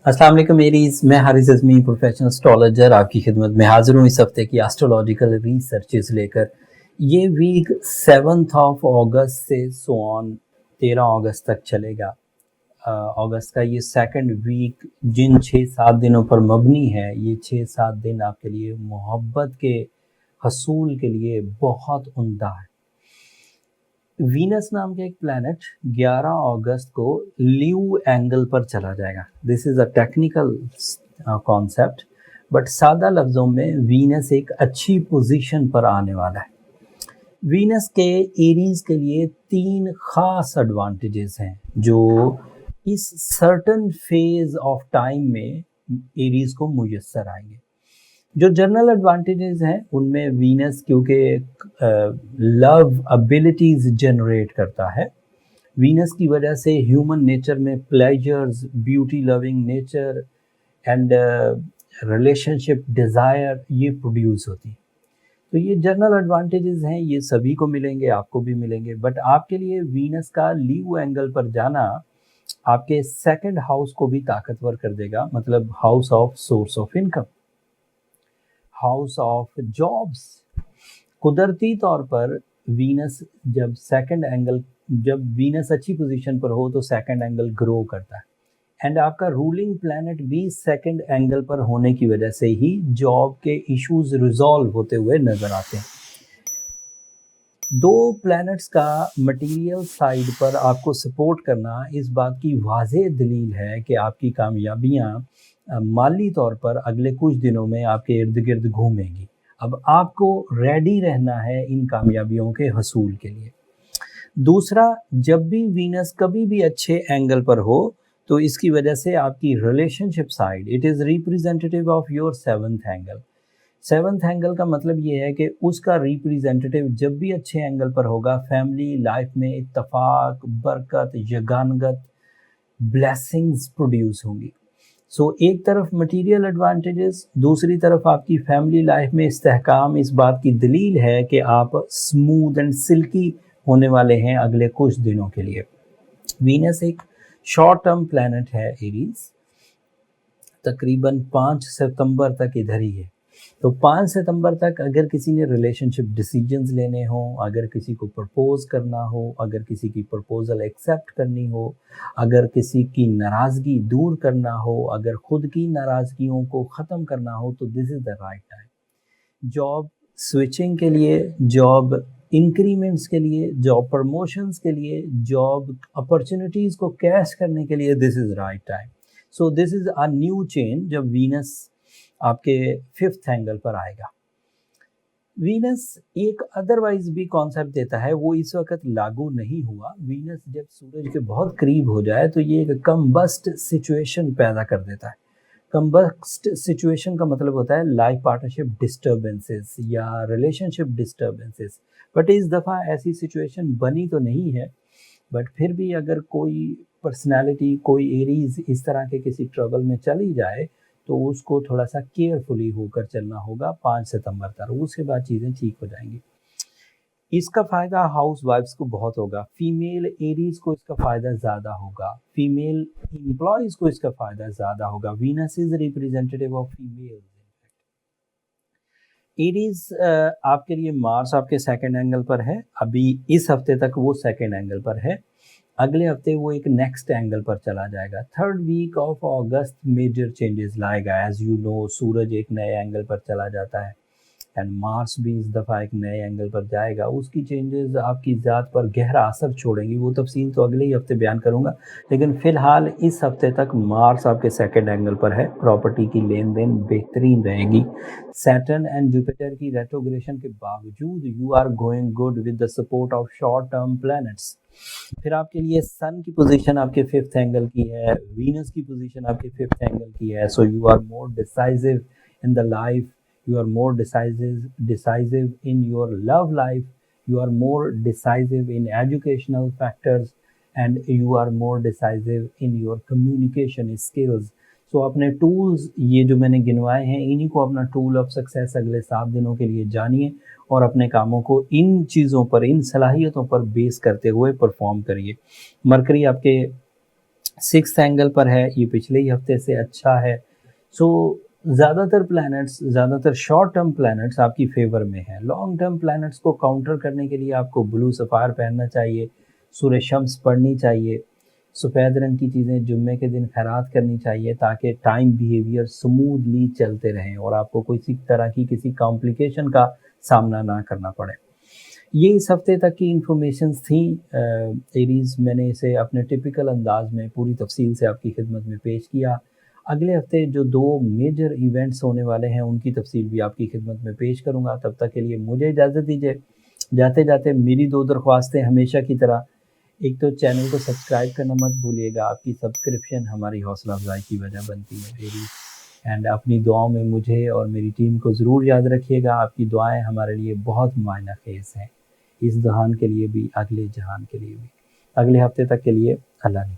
अस्सलाम वालेकुम मेरीज, मैं हारिस अज़मी प्रोफेशनल एस्ट्रोलॉजर आपकी खिदमत में हाजिर हूँ इस हफ्ते की एस्ट्रोलॉजिकल रिसर्चेस लेकर। ये वीक 7 अगस्त से सो ऑन 13 अगस्त तक चलेगा। अगस्त का ये सेकंड वीक जिन 6-7 दिनों पर मबनी है, ये 6-7 दिन आपके लिए मोहब्बत के हसूल के लिए बहुत उम्दा है। वीनस नाम का एक प्लैनेट 11 अगस्त को लीव एंगल पर चला जाएगा। This is a technical concept, but सादा लफ्ज़ों में वीनस एक अच्छी पोजीशन पर आने वाला है। वीनस के एरीज के लिए 3 खास एडवांटेजेस हैं जो इस सर्टन फेज ऑफ टाइम में एरीज को मुयस्सर आएंगे। जो जनरल एडवांटेजेस हैं उनमें वीनस क्योंकि लव एबिलिटीज जनरेट करता है, वीनस की वजह से ह्यूमन नेचर में pleasures, beauty loving nature and relationship desire ये प्रोड्यूस होती है। तो ये जनरल एडवांटेजेस हैं, ये सभी को मिलेंगे, आपको भी मिलेंगे। बट आपके लिए वीनस का लीव एंगल पर जाना आपके सेकंड हाउस को भी ताकतवर कर देगा, मतलब house of source of income, house of jobs. कुदरती तौर पर वीनस जब वीनस अच्छी पोजीशन पर हो तो सेकंड एंगल ग्रो करता है, एंड आपका रूलिंग प्लैनेट भी सेकंड एंगल पर होने की वजह से ही जॉब के इश्यूज रिजॉल्व होते हुए नजर आते हैं। दो प्लैनेट्स का मटेरियल साइड पर आपको सपोर्ट करना इस बात की वाज़ेह दलील है कि आपकी कामयाबियां माली तौर पर अगले कुछ दिनों में आपके इर्द गिर्द घूमेंगी। अब आपको रेडी रहना है इन कामयाबियों के हसूल के लिए। दूसरा, जब भी वीनस कभी भी अच्छे एंगल पर हो तो इसकी वजह से आपकी relationship side, it is representative of your seventh angle. Seventh angle का मतलब ये है कि उसका रिप्रेजेंटेटिव जब भी अच्छे एंगल पर होगा, फैमिली लाइफ में इत्तफाक, बरकत, यगानगत, ब्लेसिंग्स प्रोड्यूस होंगी। सो एक तरफ मटेरियल एडवांटेजेस, दूसरी तरफ आपकी फैमिली लाइफ में इस्तेहकाम इस बात की दलील है कि आप स्मूथ एंड सिल्की होने वाले हैं अगले कुछ दिनों के लिए। वीनस एक शॉर्ट टर्म प्लैनेट है एरीज, तकरीबन 5 सितंबर तक इधर ही है। तो 5 सितंबर तक अगर किसी ने रिलेशनशिप डिसीजंस लेने हो, अगर किसी को प्रपोज करना हो, अगर किसी की प्रपोजल एक्सेप्ट करनी हो, अगर किसी की नाराज़गी दूर करना हो, अगर खुद की नाराज़गियों को ख़त्म करना हो, तो this is the right time. Job switching के लिए, जॉब इंक्रीमेंट्स के लिए, जॉब प्रमोशंस के लिए, जॉब अपॉर्चुनिटीज़ को कैश करने के लिए this is right time. So this is a new change जब वीनस आपके 5th एंगल पर आएगा। वीनस एक अदरवाइज भी कॉन्सेप्ट देता है, वो इस वक्त लागू नहीं हुआ। वीनस जब सूरज के बहुत करीब हो जाए तो ये एक कम्बस्ट सिचुएशन पैदा कर देता है। कम्बस्ट सिचुएशन का मतलब होता है लाइफ पार्टनरशिप डिस्टर्बेंसेस या रिलेशनशिप डिस्टर्बेंसेस। बट इस दफ़ा ऐसी सिचुएशन बनी तो नहीं है, बट फिर भी अगर कोई पर्सनालिटी, कोई एरीज इस तरह के किसी ट्रबल में चली जाए तो उसको थोड़ा सा केयरफुली होकर चलना होगा 5 सितंबर तक, उसके बाद चीज़ें ठीक हो जाएंगी। इसका फ़ायदा हाउस वाइफ्स को बहुत होगा, फीमेल एरीज को इसका फ़ायदा ज़्यादा होगा, फीमेल एम्प्लॉयज़ को इसका फ़ायदा ज़्यादा होगा। Venus is representative of female. Aries आपके लिए मार्स आपके सेकंड एंगल पर है, अभी इस हफ्ते तक वो सेकंड एंगल पर है, अगले हफ्ते वो एक नेक्स्ट एंगल पर चला जाएगा। Third week of August major changes लाएगा। एज यू नो, सूरज एक नए एंगल पर चला जाता है एंड मार्स भी इस दफ़ा एक नए एंगल पर जाएगा। उसकी चेंजेस आपकी ज़ात पर गहरा असर छोड़ेंगी, वो तफसील तो अगले ही हफ्ते बयान करूँगा, लेकिन फ़िलहाल इस हफ्ते तक मार्स आपके सेकंड एंगल पर है। प्रॉपर्टी की लेन देन बेहतरीन रहेगी। सैटर्न एंड जुपिटर की रेट्रोग्रेशन के बावजूद you are going good with the support of short term planets. फिर आपके लिए सन की पोजीशन आपके 5th एंगल की है, वीनस की पोजीशन आपके 5th एंगल की है। So you are more decisive in the life, you are more decisive in your love life, you are more decisive in educational factors, and you are more decisive in your communication skills. So अपने tools, ये जो मैंने गिनवाए हैं, इन्हीं को अपना tool of success अगले 7 दिनों के लिए जानिए और अपने कामों को इन चीज़ों पर, इन सलाहियतों पर बेस करते हुए परफॉर्म करिए। मरकरी आपके सिक्स एंगल पर है, ये पिछले ही हफ्ते से अच्छा है। सो ज़्यादातर प्लैनेट्स, ज़्यादातर शॉर्ट टर्म प्लैनेट्स आपकी फेवर में हैं। लॉन्ग टर्म प्लैनेट्स को काउंटर करने के लिए आपको ब्लू सफ़ार पहनना चाहिए, सूर्य शम्स पढ़नी चाहिए, सफ़ेद रंग की चीज़ें जुम्मे के दिन खैरात करनी चाहिए, ताकि टाइम बिहेवियर स्मूथली चलते रहें और आपको किसी तरह की किसी कॉम्प्लिकेशन का सामना ना करना पड़े। ये इस हफ्ते तक की इन्फॉर्मेशंस थी एरीज़। मैंने इसे अपने टिपिकल अंदाज में पूरी तफसील से आपकी खिदमत में पेश किया। अगले हफ्ते जो 2 मेजर इवेंट्स होने वाले हैं उनकी तफसील भी आपकी खिदमत में पेश करूँगा। तब तक के लिए मुझे इजाज़त दीजिए। जाते जाते मेरी 2 दरख्वास्तें हमेशा की तरह, एक तो चैनल को सब्सक्राइब करना मत भूलिएगा, आपकी सब्सक्रिप्शन हमारी हौसला अफजाई की वजह बनती है एरीज़। एंड अपनी दुआओं में मुझे और मेरी टीम को ज़रूर याद रखिएगा। आपकी दुआएं हमारे लिए बहुत मायना खेज़ हैं, इस जहान के लिए भी, अगले जहान के लिए भी। अगले हफ्ते तक के लिए अल्लाह ने